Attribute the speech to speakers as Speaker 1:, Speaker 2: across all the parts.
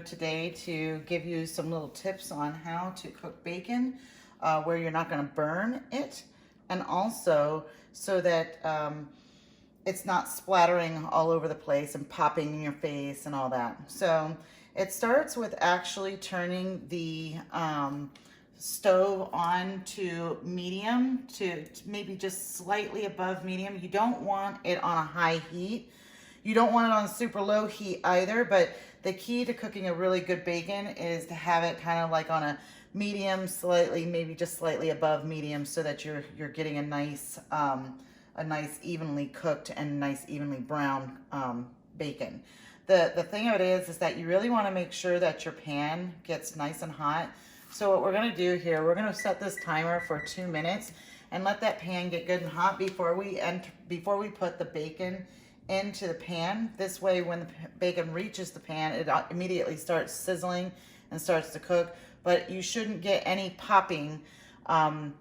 Speaker 1: today to give you some little tips on how to cook bacon where you're not going to burn it, and also so that it's not splattering all over the place and popping in your face and all that. So it starts with actually turning the stove on to medium, to maybe just slightly above medium. You don't want it on a high heat. You don't want it on super low heat either, but the key to cooking a really good bacon is to have it kind of like on a medium, slightly, maybe just slightly above medium, so that you're getting a nice evenly cooked and nice evenly brown bacon. The thing of it is that you really want to make sure that your pan gets nice and hot. So what we're going to do here, we're going to set this timer for 2 minutes and let that pan get good and hot before we put the bacon into the pan. This way, when the bacon reaches the pan, it immediately starts sizzling and starts to cook. But you shouldn't get any popping around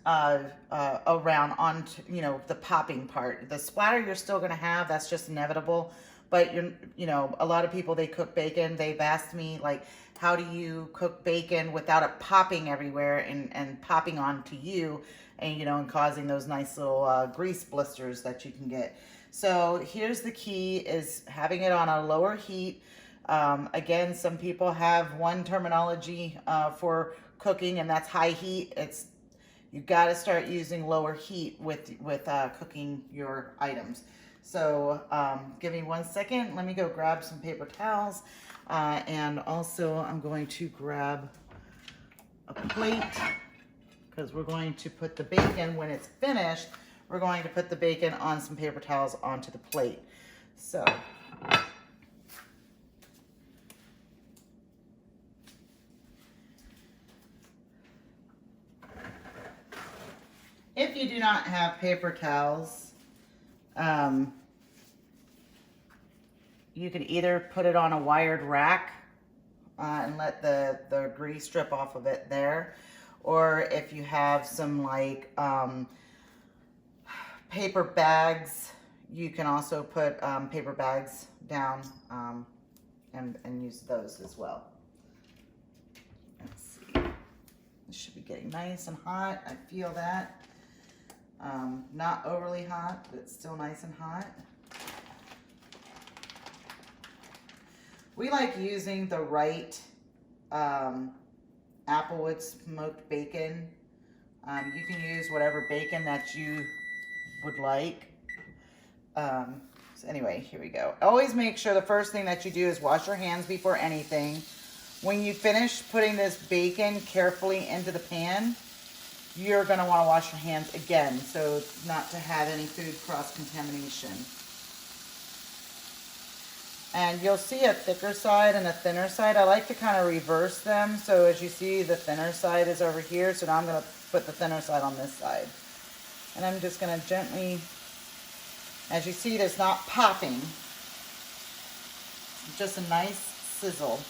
Speaker 1: onto, the popping part. The splatter you're still going to have, that's just inevitable. But a lot of people, they cook bacon. They've asked me, like, how do you cook bacon without it popping everywhere and popping onto you and causing those nice little grease blisters that you can get. So here's the key, is having it on a lower heat. Again, some people have one terminology for cooking, and that's high heat. You got to start using lower heat with cooking your items. So give me 1 second. Let me go grab some paper towels. And also I'm going to grab a plate, because we're going to put the bacon, when it's finished, we're going to put the bacon on some paper towels onto the plate. So if you do not have paper towels, you can either put it on a wired rack and let the grease drip off of it there, or if you have some like paper bags, you can also put paper bags down and use those as well. Let's see. This should be getting nice and hot. I feel that. Not overly hot, but still nice and hot. We like using the right applewood smoked bacon. You can use whatever bacon that you would like. So anyway, here we go. Always make sure the first thing that you do is wash your hands before anything. When you finish putting this bacon carefully into the pan, you're going to want to wash your hands again, so not to have any food cross-contamination. And you'll see a thicker side and a thinner side. I like to kind of reverse them. So as you see, the thinner side is over here. So now I'm going to put the thinner side on this side. And I'm just going to gently, as you see, it's not popping. It's just a nice sizzle.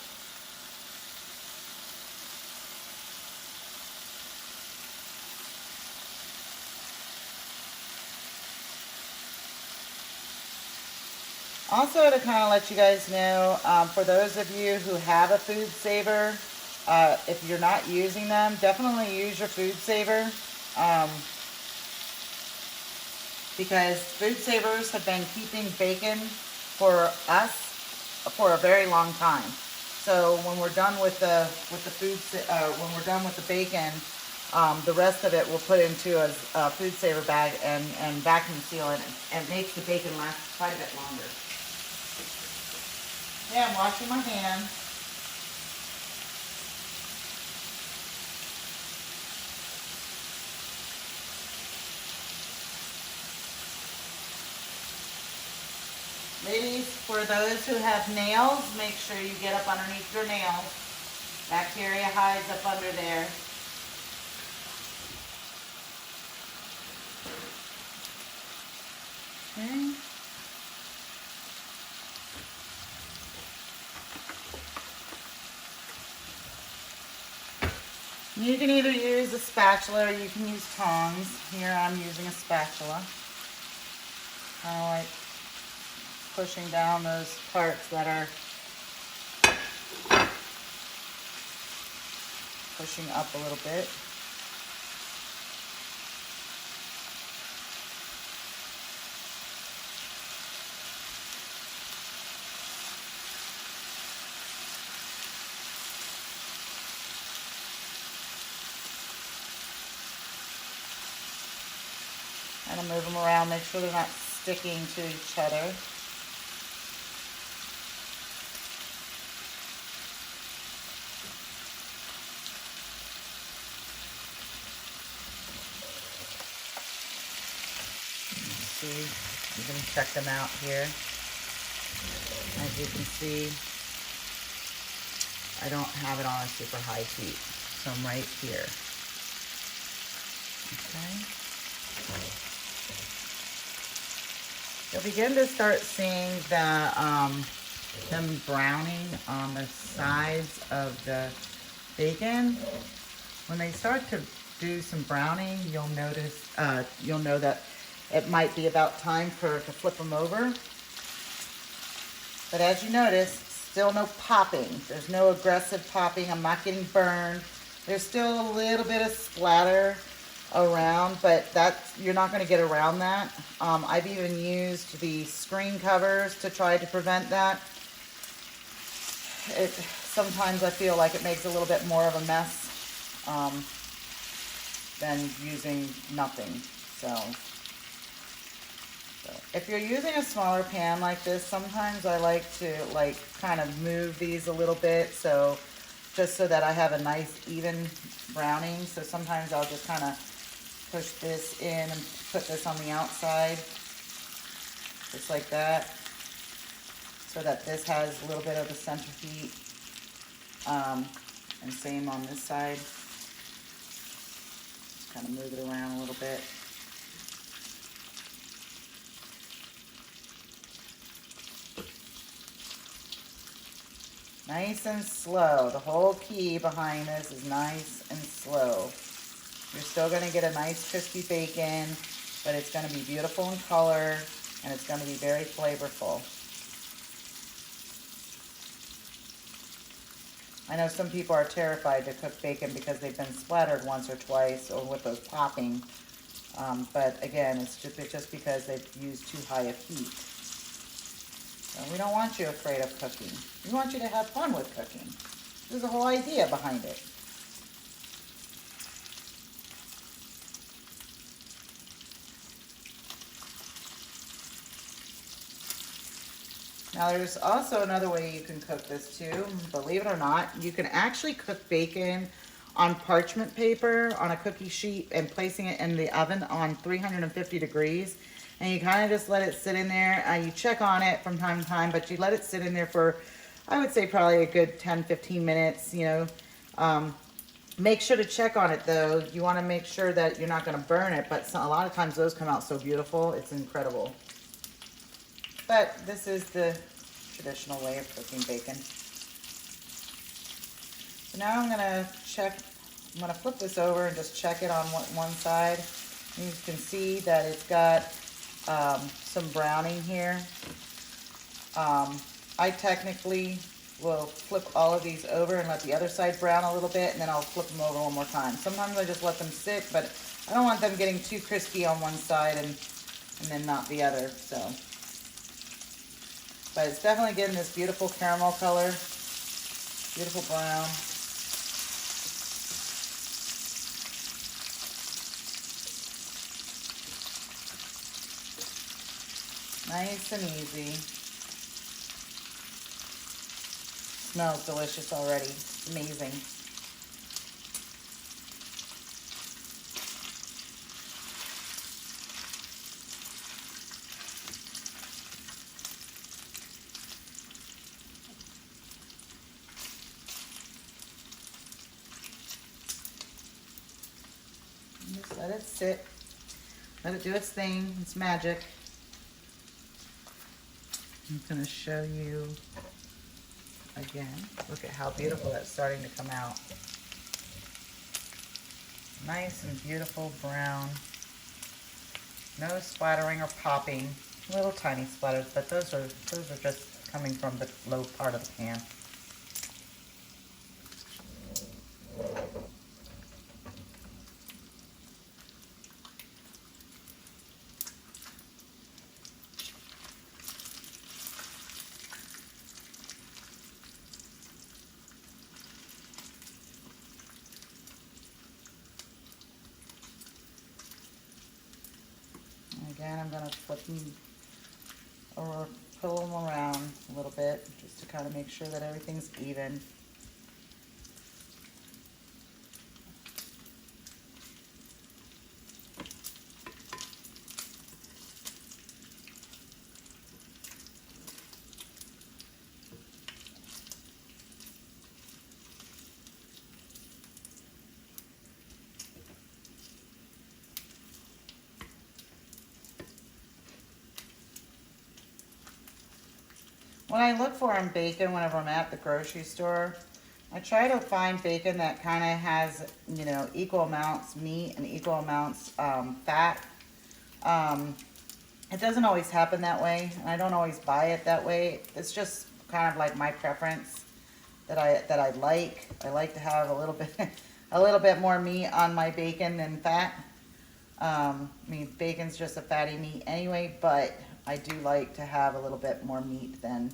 Speaker 1: Also, to kind of let you guys know, for those of you who have a food saver, if you're not using them, definitely use your food saver, because food savers have been keeping bacon for us for a very long time. So when we're done with the bacon, the rest of it we'll put into a food saver bag and vacuum seal it, and it makes the bacon last quite a bit longer. Yeah, I'm washing my hands. Ladies, for those who have nails, make sure you get up underneath your nails. Bacteria hides up under there. Okay. You can either use a spatula or you can use tongs. Here I'm using a spatula. I like pushing down those parts that are pushing up a little bit. Kind of move them around, make sure they're not sticking to each other. See, you can check them out here. As you can see, I don't have it on a super high heat, so I'm right here. Okay. You'll begin to start seeing them browning on the sides of the bacon. When they start to do some browning, you'll notice, you'll know that it might be about time to flip them over. But as you notice, still no popping. There's no aggressive popping. I'm not getting burned. There's still a little bit of splatter around, but you're not going to get around that. I've even used the screen covers to try to prevent that. Sometimes I feel like it makes a little bit more of a mess than using nothing. So if you're using a smaller pan like this, sometimes I like to kind of move these a little bit, so just so that I have a nice even browning. So sometimes I'll just kind of push this in and put this on the outside, just like that, so that this has a little bit of the center heat, and same on this side. Just kind of move it around a little bit. Nice and slow. The whole key behind this is nice and slow. You're still going to get a nice crispy bacon, but it's going to be beautiful in color, and it's going to be very flavorful. I know some people are terrified to cook bacon because they've been splattered once or twice, or with those popping. But again, it's just because they've used too high of heat. So we don't want you afraid of cooking. We want you to have fun with cooking. There's the whole idea behind it. Now there's also another way you can cook this too. Believe it or not, you can actually cook bacon on parchment paper on a cookie sheet and placing it in the oven on 350 degrees. And you kind of just let it sit in there. You check on it from time to time, but you let it sit in there for, I would say, probably a good 10-15 minutes, you know. Make sure to check on it though. You want to make sure that you're not going to burn it, but a lot of times those come out so beautiful. It's incredible. But this is the traditional way of cooking bacon. So now I'm going to flip this over and just check it on one side. And you can see that it's got some browning here. I technically will flip all of these over and let the other side brown a little bit, and then I'll flip them over one more time. Sometimes I just let them sit, but I don't want them getting too crispy on one side and then not the other. So, but it's definitely getting this beautiful caramel color, beautiful brown. Nice and easy. Smells delicious already. It's amazing. Just let it sit. Let it do its thing. It's magic. I'm going to show you again. Look at how beautiful that's starting to come out. Nice and beautiful brown. No splattering or popping. Little tiny splatters, but those are just coming from the low part of the pan. Again, I'm gonna flip them or pull them around a little bit just to kind of make sure that everything's even. What I look for in bacon whenever I'm at the grocery store, I try to find bacon that kind of has, you know, equal amounts meat and equal amounts fat. It doesn't always happen that way, and I don't always buy it that way. It's just kind of like my preference that I like. I like to have a little bit more meat on my bacon than fat. I mean, bacon's just a fatty meat anyway, but I do like to have a little bit more meat than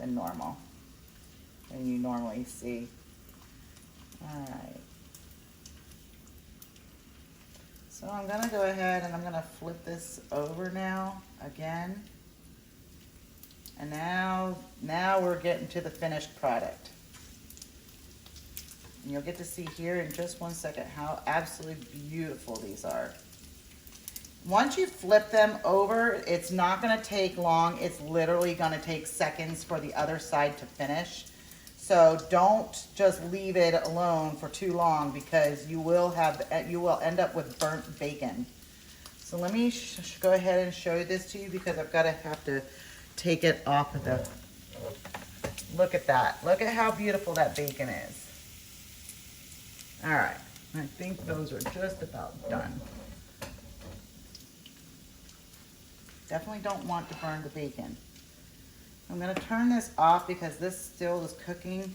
Speaker 1: normal, than you normally see. All right. So I'm gonna go ahead and I'm gonna flip this over now again. And now we're getting to the finished product. And you'll get to see here in just one second how absolutely beautiful these are. Once you flip them over, it's not gonna take long. It's literally gonna take seconds for the other side to finish. So don't just leave it alone for too long because you will end up with burnt bacon. So let me go ahead and show this to you because I've have to take it off of the, look at that. Look at how beautiful that bacon is. All right, I think those are just about done. Definitely don't want to burn the bacon. I'm going to turn this off because this still is cooking.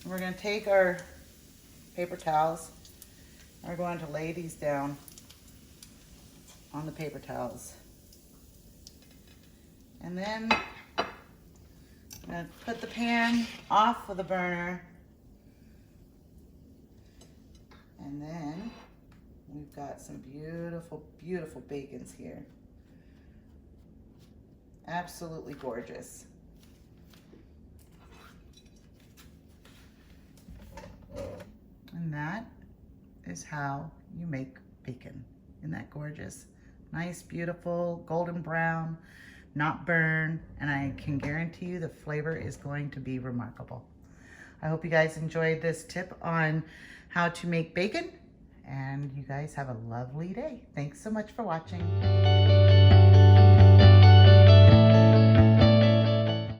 Speaker 1: We're going to take our paper towels and we're going to lay these down on the paper towels. And then I'm going to put the pan off of the burner. And then we've got some beautiful, beautiful bacons here. Absolutely gorgeous. And that is how you make bacon. Isn't that gorgeous? Nice, beautiful, golden brown, not burned, and I can guarantee you the flavor is going to be remarkable. I hope you guys enjoyed this tip on how to make bacon, and you guys have a lovely day. Thanks so much for watching.